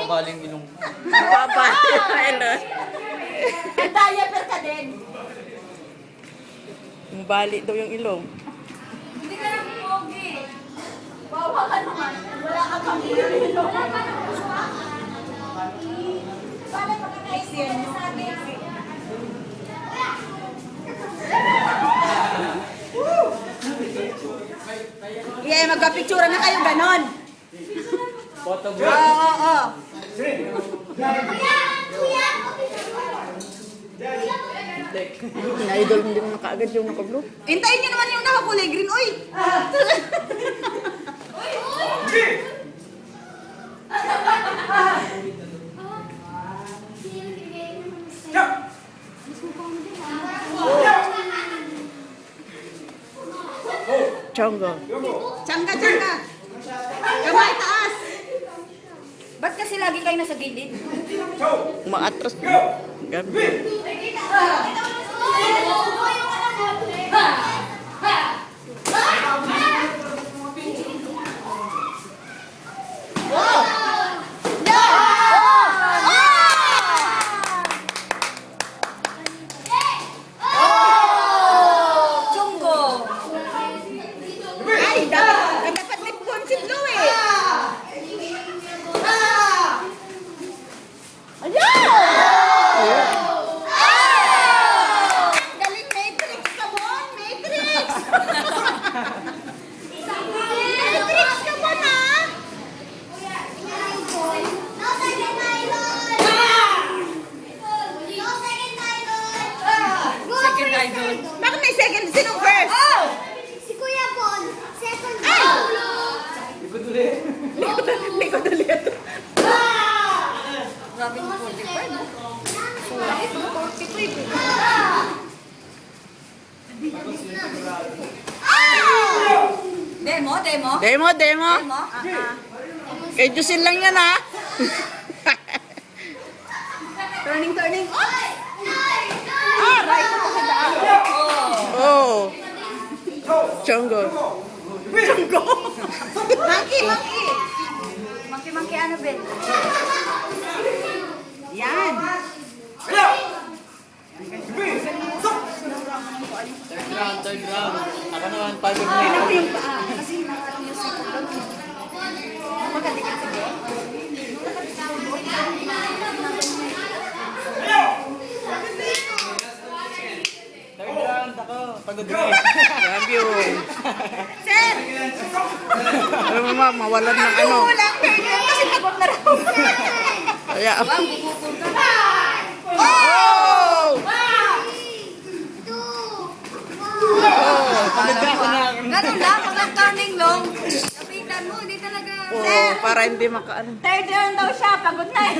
Nababaling ilong. Nababaling ang ilong. Diaper ka din. Bali daw yung ilong. Hindi ka lang pogi. Wawa ka naman. Wala ka pang ilong. Wala ka naman. Paano pagkakaisiyan mo sa akin? Yeah, magpapicture na kayo ganon. Photograph. Oo. Na-idol mo din na kaagad yung naka-blue. Hintayin niyo naman yung nakakulay green. Uy! Chongo. Tsangga, tsangga. Kamay taas. Ba't kasi lagi kayo nasa gilid? Umaatras. Gabi. Ay, dapat may concept daw eh. Galing Matrix ka bon, Matrix! Matrix ka bon ah! Second idol. Bakit may second? Sinong first? Si Kuya Bon, second Ay! idol. Likod ulit. Grabe yung 45, no? Sulit, no? 45. Demo, demo. Demo, demo. Demo? Kay Jusin lang yan ha. Turning, turning. Ay! Ah, right ako sa daan. Oh. Chongo. Monkey, monkey. Monkey, monkey, ano, Ben? Yan. Third round. Ako naman, pagod na Ano yun. yung paa? Kasi naka-music ko. Magkadikit sige. Third round ako, pagod na yun. Grabe yun. Sir! Alam mo ma, mawalan ng ano. Kulang, turn lang kasi pagod na raw. Kaya, Oh! oh! Pagod na ako na. Ganun lang, pag nag-turning long, kapitan mo, hindi talaga. Oh, para hindi makaano. Third round daw siya, pagod na eh.